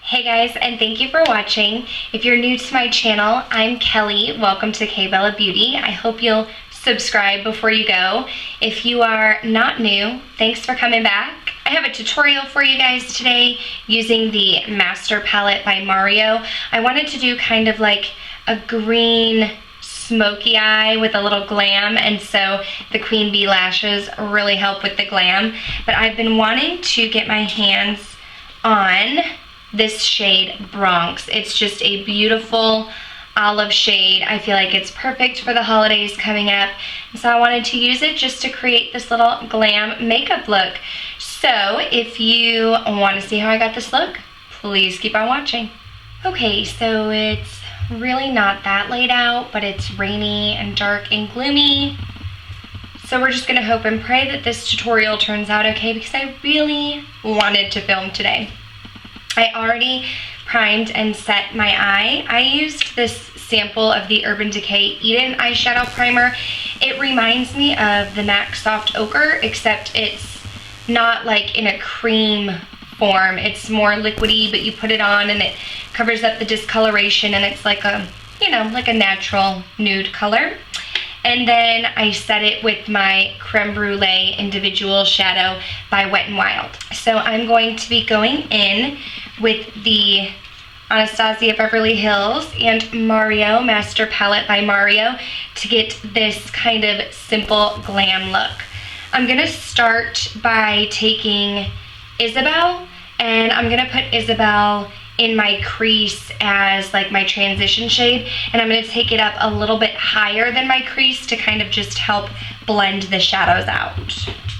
Hey guys, and thank you for watching. If you're new to my channel, I'm Kelly. Welcome to KBellaBeauty. I hope you'll subscribe before you go. If you are not new, thanks for coming back. I have a tutorial for you guys today using the Master Palette by Mario. I wanted to do kind of like a green smoky eye with a little glam, and so the Queen Bee lashes really help with the glam. But I've been wanting to get my hands on this shade Bronx. It's just a beautiful olive shade. I feel like it's perfect for the holidays coming up, and so I wanted to use it just to create this little glam makeup look. So if you want to see how I got this look, please keep on watching. Okay, so it's really not that laid out, but it's rainy and dark and gloomy. So we're just gonna hope and pray that this tutorial turns out okay, because I really wanted to film today. I already primed and set my eye. I used this sample of the Urban Decay Eden eyeshadow primer. It reminds me of the MAC Soft Ochre, except it's not like in a cream form. It's more liquidy, but you put it on and it covers up the discoloration, and it's like a, you know, like a natural nude color. And then I set it with my Creme Brulee Individual Shadow by Wet n Wild. So I'm going to be going in with the Anastasia Beverly Hills and Mario Master Palette by Mario to get this kind of simple glam look. I'm gonna start by taking Isabel, and I'm gonna put Isabel in my crease as like my transition shade, and I'm going to take it up a little bit higher than my crease to kind of just help blend the shadows out.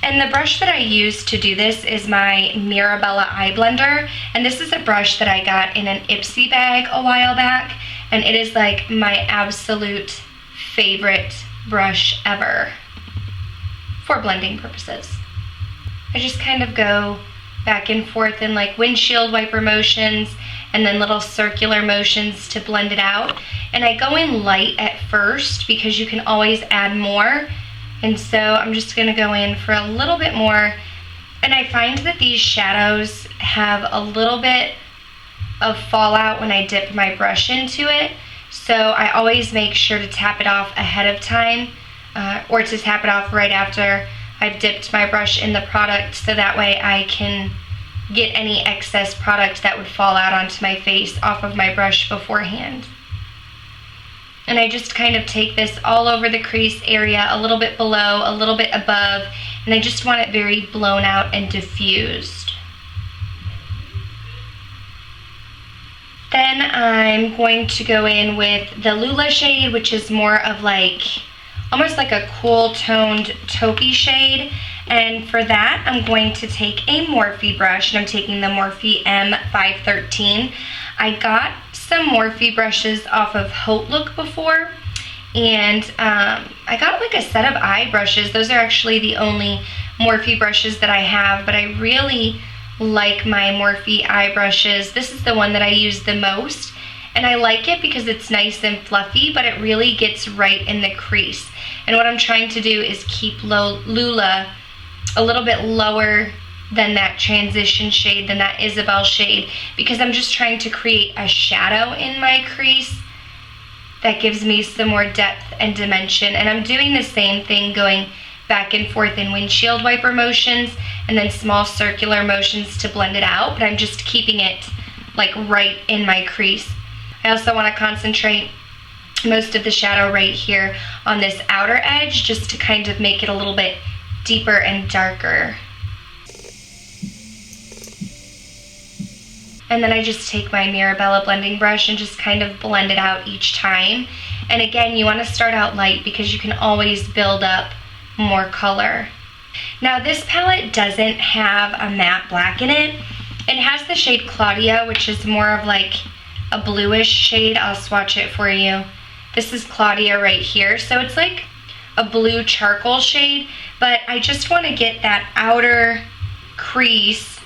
And the brush that I use to do this is my Mirabella eye blender, and this is a brush that I got in an Ipsy bag a while back, and it is like my absolute favorite brush ever for blending purposes. I just kind of go back and forth in like windshield wiper motions and then little circular motions to blend it out. And I go in light at first because you can always add more. And so I'm just gonna go in for a little bit more. And I find that these shadows have a little bit of fallout when I dip my brush into it. So I always make sure to tap it off ahead of time, or to tap it off right after I've dipped my brush in the product, so that way I can get any excess product that would fall out onto my face off of my brush beforehand. And I just kind of take this all over the crease area, a little bit below, a little bit above, and I just want it very blown out and diffused. Then I'm going to go in with the Lula shade, which is more of like almost like a cool toned taupey shade. And for that, I'm going to take a Morphe brush, and I'm taking the Morphe M513. I got some Morphe brushes off of Hautelook before, and I got like a set of eye brushes. Those are actually the only Morphe brushes that I have, but I really like my Morphe eye brushes. This is the one that I use the most, and I like it because it's nice and fluffy, but it really gets right in the crease. And what I'm trying to do is keep Lula a little bit lower than that transition shade, than that Isabel shade, because I'm just trying to create a shadow in my crease that gives me some more depth and dimension. And I'm doing the same thing, going back and forth in windshield wiper motions and then small circular motions to blend it out, but I'm just keeping it like right in my crease. I also want to concentrate most of the shadow right here on this outer edge, just to kind of make it a little bit deeper and darker. And then I just take my Mirabella blending brush and just kind of blend it out each time. And again, you want to start out light because you can always build up more color. Now this palette doesn't have a matte black in it. It has the shade Claudia, which is more of like a bluish shade. I'll swatch it for you. This is Claudia right here. So it's like a blue charcoal shade, but I just want to get that outer crease,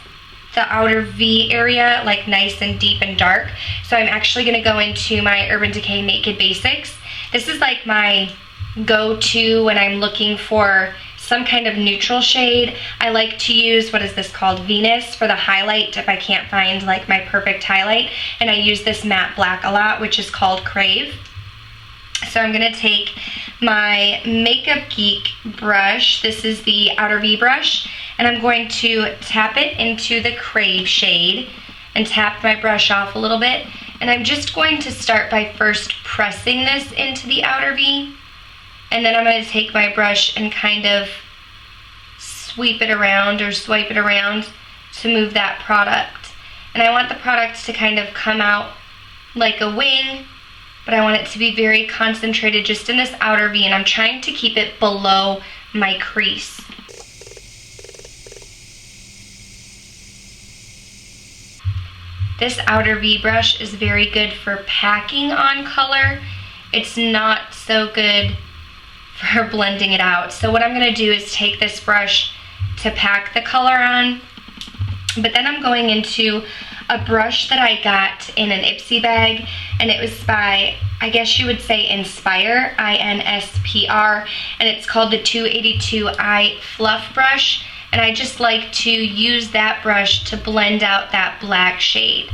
the outer V area, like nice and deep and dark. So I'm actually going to go into my Urban Decay Naked Basics. This is like my go-to when I'm looking for some kind of neutral shade. I like to use, what is this called, Venus, for the highlight if I can't find like my perfect highlight. And I use this matte black a lot, which is called Crave. So I'm gonna take my Makeup Geek brush. This is the Outer V brush, and I'm going to tap it into the Crave shade and tap my brush off a little bit. And I'm just going to start by first pressing this into the Outer V, and then I'm going to take my brush and kind of sweep it around or swipe it around to move that product. And I want the product to kind of come out like a wing, but I want it to be very concentrated just in this Outer V, and I'm trying to keep it below my crease. This Outer V brush is very good for packing on color. It's not so good for blending it out. So what I'm gonna do is take this brush to pack the color on, but then I'm going into a brush that I got in an Ipsy bag, and it was by, I guess you would say Inspire, I-N-S-P-R, and it's called the 282i Fluff Brush. And I just like to use that brush to blend out that black shade.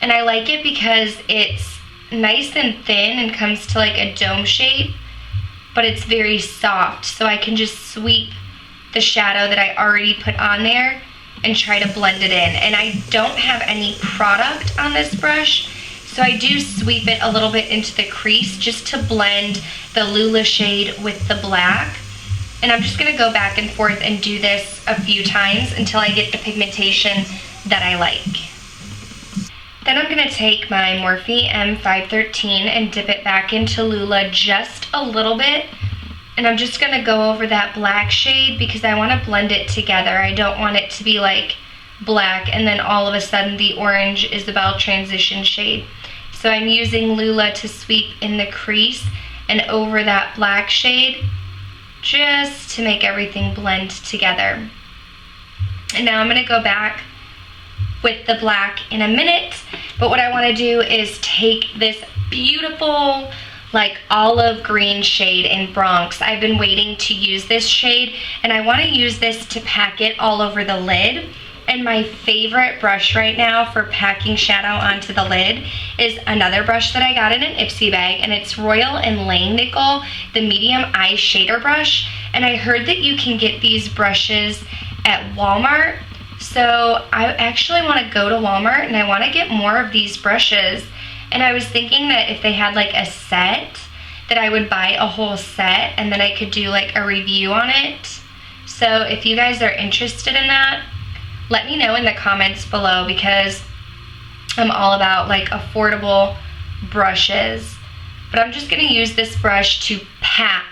And I like it because it's nice and thin and comes to like a dome shape, but it's very soft. So I can just sweep the shadow that I already put on there and try to blend it in. And I don't have any product on this brush, so I do sweep it a little bit into the crease just to blend the Lula shade with the black. And I'm just gonna go back and forth and do this a few times until I get the pigmentation that I like. Then I'm gonna take my Morphe M513 and dip it back into Lula just a little bit. And I'm just gonna go over that black shade because I wanna blend it together. I don't want it to be like black and then all of a sudden the orange Isabel transition shade. So I'm using Lula to sweep in the crease and over that black shade, just to make everything blend together. And now I'm gonna go back with the black in a minute, but what I wanna do is take this beautiful like olive green shade in Bronx. I've been waiting to use this shade, and I wanna use this to pack it all over the lid. And my favorite brush right now for packing shadow onto the lid is another brush that I got in an Ipsy bag, and it's Royal and Langnickel, the medium eye shader brush. And I heard that you can get these brushes at Walmart. So I actually want to go to Walmart and I want to get more of these brushes. And I was thinking that if they had like a set, that I would buy a whole set and then I could do like a review on it. So if you guys are interested in that, let me know in the comments below, because I'm all about like affordable brushes. But I'm just gonna use this brush to pack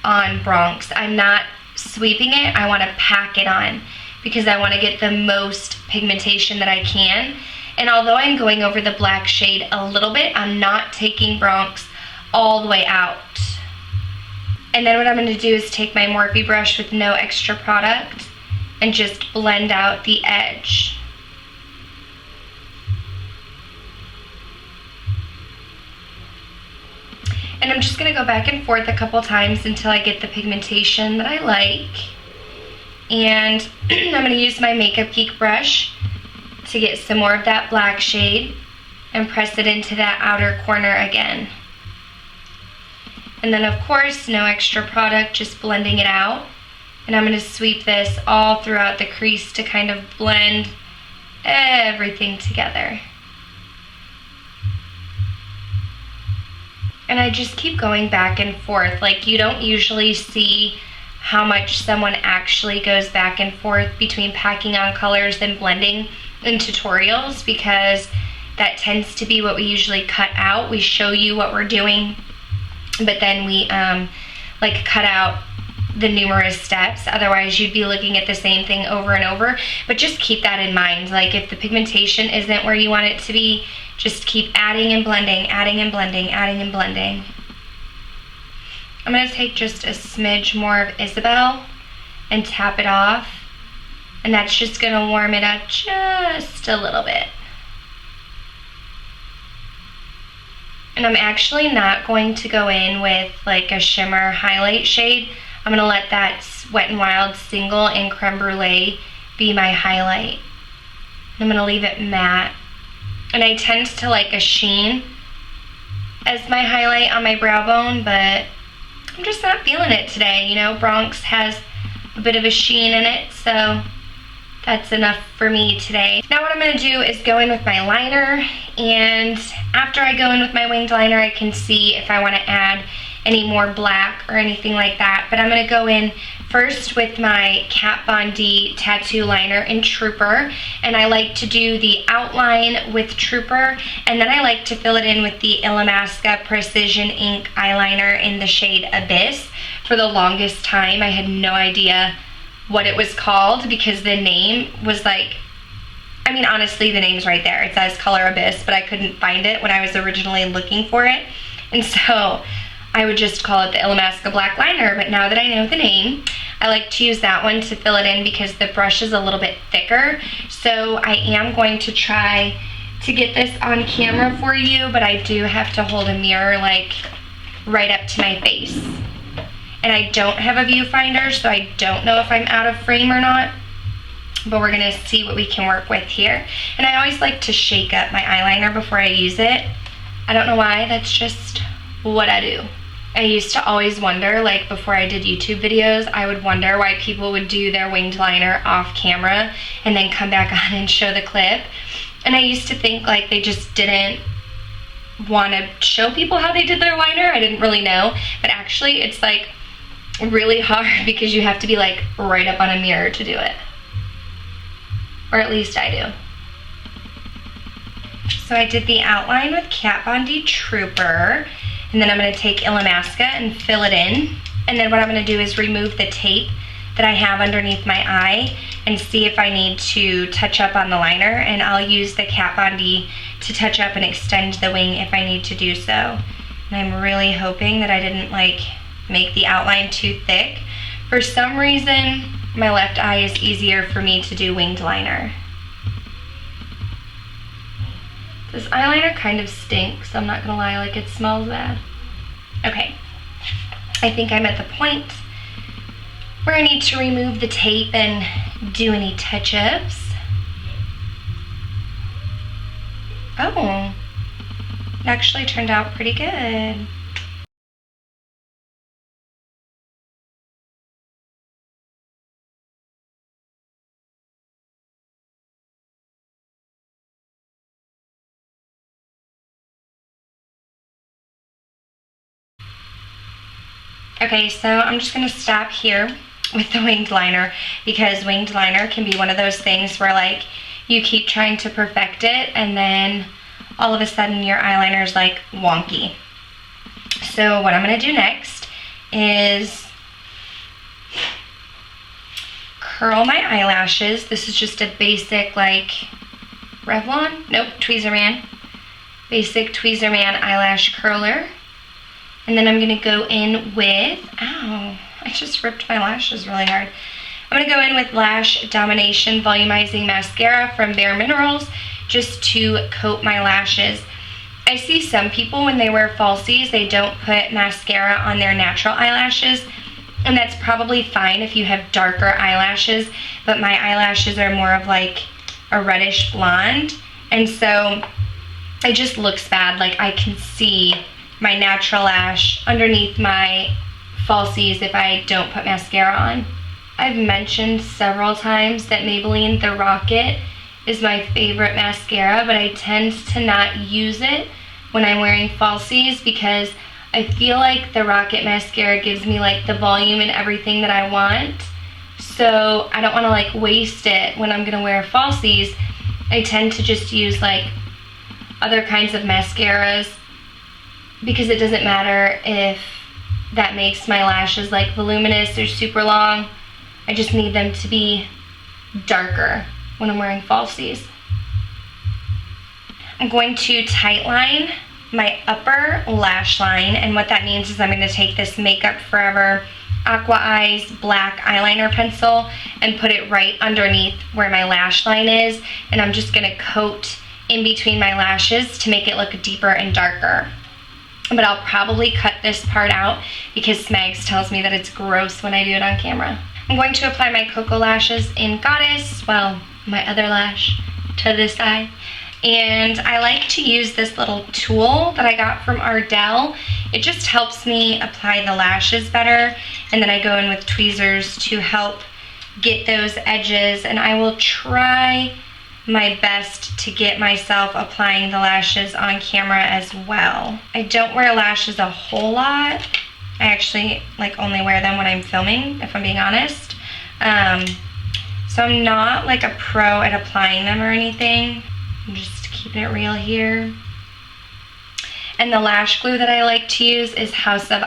on Bronx. I'm not sweeping it, I wanna pack it on because I wanna get the most pigmentation that I can. And although I'm going over the black shade a little bit, I'm not taking Bronx all the way out. And then what I'm gonna do is take my Morphe brush with no extra product and just blend out the edge. And I'm just gonna go back and forth a couple times until I get the pigmentation that I like. And I'm gonna use my Makeup Geek brush to get some more of that black shade and press it into that outer corner again. And then of course, no extra product, just blending it out. And I'm gonna sweep this all throughout the crease to kind of blend everything together. And I just keep going back and forth. Like, you don't usually see how much someone actually goes back and forth between packing on colors and blending in tutorials, because that tends to be what we usually cut out. We show you what we're doing, but then we like cut out the numerous steps. Otherwise you'd be looking at the same thing over and over. But just keep that in mind. Like, if the pigmentation isn't where you want it to be, just keep adding and blending, adding and blending, adding and blending. I'm gonna take just a smidge more of Isabel and tap it off, and that's just gonna warm it up just a little bit. And I'm actually not going to go in with like a shimmer highlight shade. I'm gonna let that Wet n Wild Single in Creme Brulee be my highlight. I'm gonna leave it matte. And I tend to like a sheen as my highlight on my brow bone, but I'm just not feeling it today. You know, Bronx has a bit of a sheen in it, so that's enough for me today. Now what I'm gonna do is go in with my liner, and after I go in with my winged liner, I can see if I wanna add any more black or anything like that. But I'm gonna go in first with my Kat Von D tattoo liner in Trooper, and I like to do the outline with Trooper, and then I like to fill it in with the Illamasqua Precision Ink eyeliner in the shade Abyss. For the longest time, I had no idea what it was called because the name was like, I mean, honestly, the name's right there. It says Color Abyss, but I couldn't find it when I was originally looking for it. And so I would just call it the Illamasqua Black Liner, but now that I know the name, I like to use that one to fill it in because the brush is a little bit thicker. So I am going to try to get this on camera for you, but I do have to hold a mirror like right up to my face. And I don't have a viewfinder, so I don't know if I'm out of frame or not, but we're gonna see what we can work with here. And I always like to shake up my eyeliner before I use it. I don't know why, that's just what I do. I used to always wonder, like before I did YouTube videos, I would wonder why people would do their winged liner off camera and then come back on and show the clip. And I used to think like they just didn't want to show people how they did their liner. I didn't really know, but actually it's like really hard because you have to be like right up on a mirror to do it. Or at least I do. So I did the outline with Kat Von D Trooper, and then I'm going to take Illamasqua and fill it in. And then what I'm going to do is remove the tape that I have underneath my eye and see if I need to touch up on the liner, and I'll use the Kat Von D to touch up and extend the wing if I need to do so. And I'm really hoping that I didn't like make the outline too thick. For some reason, my left eye is easier for me to do winged liner. This eyeliner kind of stinks, I'm not gonna lie, like it smells bad. Okay, I think I'm at the point where I need to remove the tape and do any touch-ups. Oh, it actually turned out pretty good. Okay, so I'm just gonna stop here with the winged liner because winged liner can be one of those things where like you keep trying to perfect it and then all of a sudden your eyeliner is like wonky. So what I'm gonna do next is curl my eyelashes. This is just a basic like Revlon, nope, Tweezerman. Basic Tweezerman eyelash curler. And then I'm gonna go in with, ow, I just ripped my lashes really hard. I'm gonna go in with Lash Domination Volumizing Mascara from Bare Minerals just to coat my lashes. I see some people when they wear falsies, they don't put mascara on their natural eyelashes, and that's probably fine if you have darker eyelashes, but my eyelashes are more of like a reddish blonde, and so it just looks bad. Like I can see my natural lash underneath my falsies if I don't put mascara on. I've mentioned several times that Maybelline The Rocket is my favorite mascara, but I tend to not use it when I'm wearing falsies because I feel like the Rocket mascara gives me like the volume and everything that I want. So I don't want to like waste it when I'm gonna wear falsies. I tend to just use like other kinds of mascaras because it doesn't matter if that makes my lashes like voluminous or super long. I just need them to be darker when I'm wearing falsies. I'm going to tightline my upper lash line, and what that means is I'm going to take this Makeup Forever Aqua Eyes black eyeliner pencil and put it right underneath where my lash line is, and I'm just going to coat in between my lashes to make it look deeper and darker. But I'll probably cut this part out because Smegs tells me that it's gross when I do it on camera. I'm going to apply my KBellaBeauty in Goddess, well, my other lash to this side. And I like to use this little tool that I got from Ardell. It just helps me apply the lashes better. And then I go in with tweezers to help get those edges. And I will try my best to get myself applying the lashes on camera as well. I don't wear lashes a whole lot. I actually like only wear them when I'm filming, if I'm being honest. So I'm not like a pro at applying them or anything. I'm just keeping it real here. And the lash glue that I like to use is House of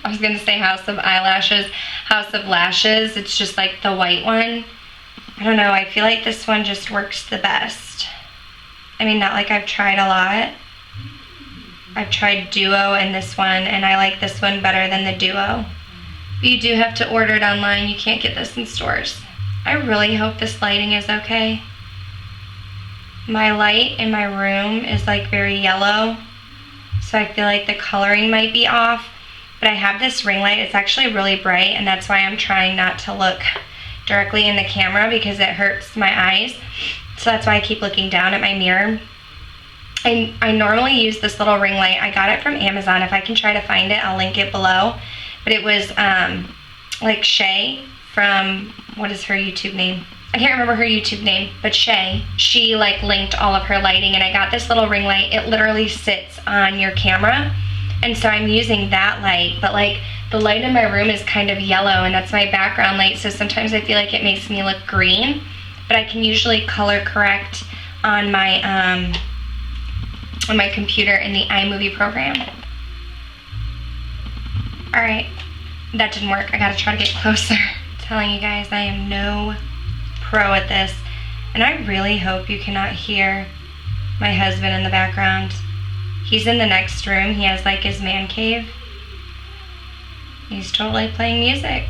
Eyelashes, House of Lashes. It's just like the white one. I don't know, I feel like this one just works the best. I mean, not like I've tried a lot. I've tried Duo and this one, and I like this one better than the Duo. But you do have to order it online. You can't get this in stores. I really hope this lighting is okay. My light in my room is like very yellow, so I feel like the coloring might be off. But I have this ring light. It's actually really bright, and that's why I'm trying not to look directly in the camera because it hurts my eyes. So that's why I keep looking down at my mirror. I normally use this little ring light. I got it from Amazon. If I can try to find it, I'll link it below. But it was like Shay from, what is her YouTube name? I can't remember her YouTube name, but Shay. She like linked all of her lighting, and I got this little ring light. It literally sits on your camera. And so I'm using that light, but like the light in my room is kind of yellow, and that's my background light. So sometimes I feel like it makes me look green, but I can usually color correct on my computer in the iMovie program. All right, that didn't work. I gotta try to get closer. I'm telling you guys, I am no pro at this, and I really hope you cannot hear my husband in the background. He's in the next room. He has like his man cave. He's totally playing music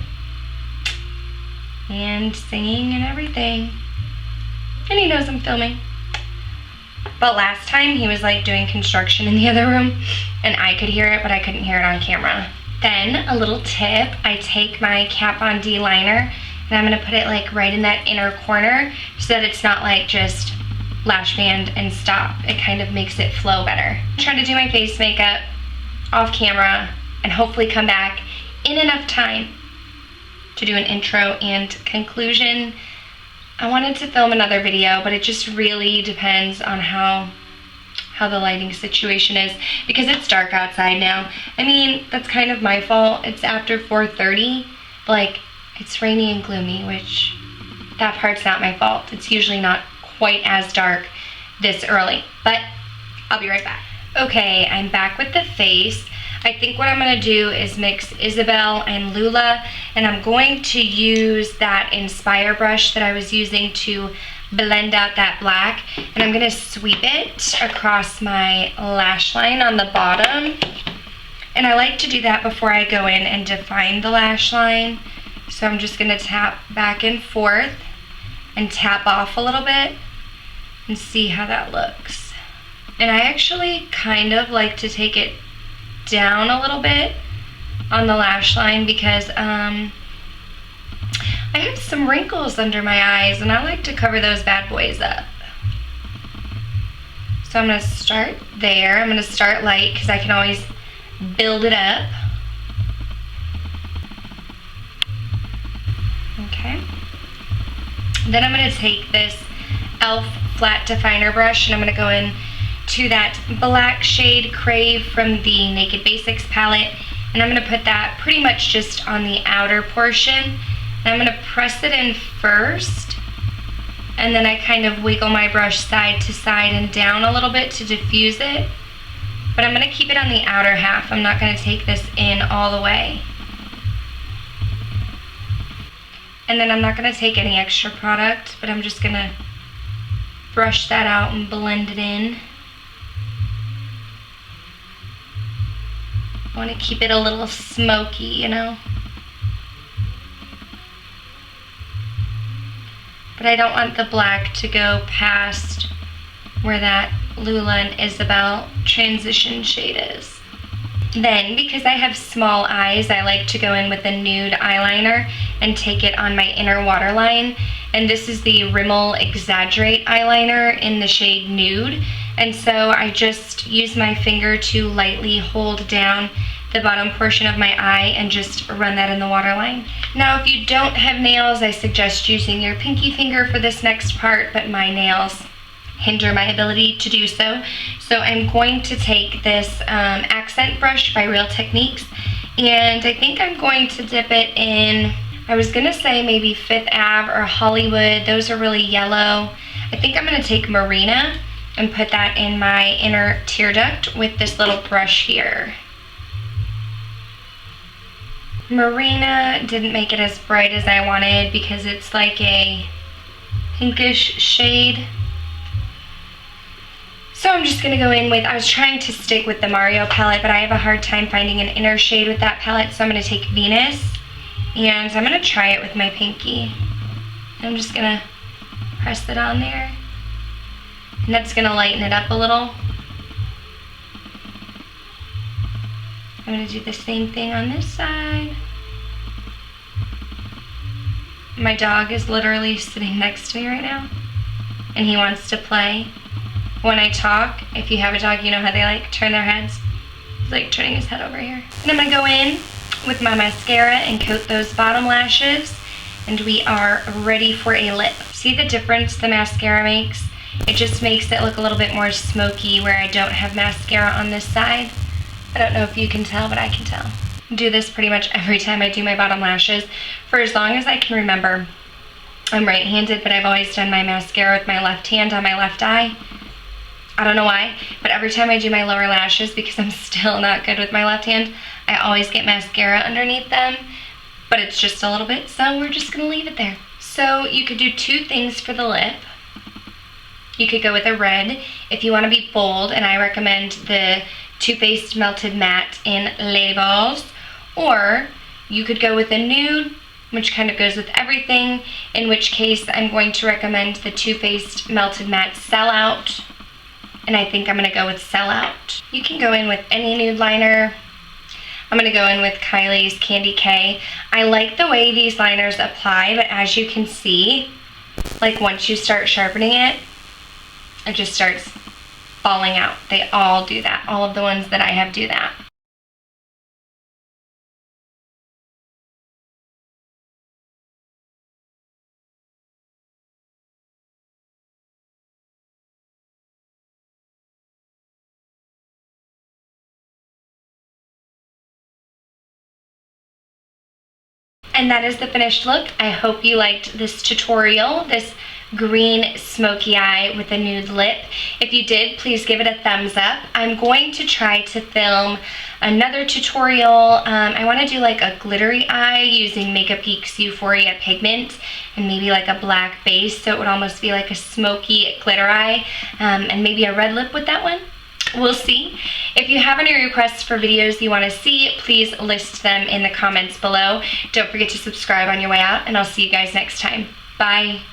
and singing and everything, and he knows I'm filming. But last time he was like doing construction in the other room, and I could hear it, but I couldn't hear it on camera. Then a little tip, I take my Kat Von D liner and I'm gonna put it like right in that inner corner so that it's not like just lash band and stop. It kind of makes it flow better. I'm trying to do my face makeup off camera and hopefully come back in enough time to do an intro and conclusion. I wanted to film another video, but it just really depends on how the lighting situation is, because it's dark outside now. I mean, that's kind of my fault. It's after 4:30, but like it's rainy and gloomy, which that part's not my fault. It's usually not quite as dark this early, but I'll be right back. Okay, I'm back with the face. I think what I'm gonna do is mix Isabel and Lula, and I'm going to use that Inspire brush that I was using to blend out that black, and I'm gonna sweep it across my lash line on the bottom. And I like to do that before I go in and define the lash line. So I'm just gonna tap back and forth and tap off a little bit and see how that looks. And I actually kind of like to take it down a little bit on the lash line because I have some wrinkles under my eyes and I like to cover those bad boys up. So I'm gonna start there. I'm gonna start light because I can always build it up. Okay. Then I'm gonna take this e.l.f. flat definer brush and I'm gonna go in to that black shade Crave from the Naked Basics palette, and I'm gonna put that pretty much just on the outer portion. And I'm gonna press it in first, and then I kind of wiggle my brush side to side and down a little bit to diffuse it. But I'm gonna keep it on the outer half. I'm not gonna take this in all the way. And then I'm not gonna take any extra product, but I'm just gonna brush that out and blend it in. I wanna keep it a little smoky, you know? But I don't want the black to go past where that Lula and Isabel transition shade is. Then, because I have small eyes, I like to go in with a nude eyeliner and take it on my inner waterline. And this is the Rimmel Exaggerate eyeliner in the shade Nude. And so I just use my finger to lightly hold down the bottom portion of my eye and just run that in the waterline. Now, if you don't have nails, I suggest using your pinky finger for this next part, but my nails hinder my ability to do so. So I'm going to take this accent brush by Real Techniques, and I think I'm going to dip it in, I was gonna say maybe Fifth Ave or Hollywood. Those are really yellow. I think I'm gonna take Marina and put that in my inner tear duct with this little brush here. Marina didn't make it as bright as I wanted because it's like a pinkish shade. So I'm just gonna go in with, I was trying to stick with the Mario palette, but I have a hard time finding an inner shade with that palette, so I'm gonna take Venus, and I'm gonna try it with my pinky. I'm just gonna press it on there, and that's gonna lighten it up a little. I'm gonna do the same thing on this side. My dog is literally sitting next to me right now, and he wants to play. When I talk, if you have a dog, you know how they like turn their heads. He's like turning his head over here. And I'm gonna go in with my mascara and coat those bottom lashes, and we are ready for a lip. See the difference the mascara makes? It just makes it look a little bit more smoky where I don't have mascara on this side. I don't know if you can tell, but I can tell. I do this pretty much every time I do my bottom lashes for as long as I can remember. I'm right-handed, but I've always done my mascara with my left hand on my left eye. I don't know why, but every time I do my lower lashes, because I'm still not good with my left hand, I always get mascara underneath them, but it's just a little bit, so we're just gonna leave it there. So you could do two things for the lip. You could go with a red if you wanna be bold, and I recommend the Too Faced Melted Matte in Les Balls, or you could go with a nude, which kind of goes with everything, in which case I'm going to recommend the Too Faced Melted Matte Sellout, and I think I'm gonna go with Sellout. You can go in with any nude liner. I'm gonna go in with Kylie's Candy K. I like the way these liners apply, but as you can see, like once you start sharpening it, it just starts falling out. They all do that. All of the ones that I have do that. And that is the finished look. I hope you liked this tutorial, this green smoky eye with a nude lip. If you did, please give it a thumbs up. I'm going to try to film another tutorial. I want to do like a glittery eye using Makeup Geek's Euphoria pigment and maybe like a black base, so it would almost be like a smoky glitter eye, and maybe a red lip with that one. We'll see. If you have any requests for videos you want to see, please list them in the comments below. Don't forget to subscribe on your way out, and I'll see you guys next time. Bye.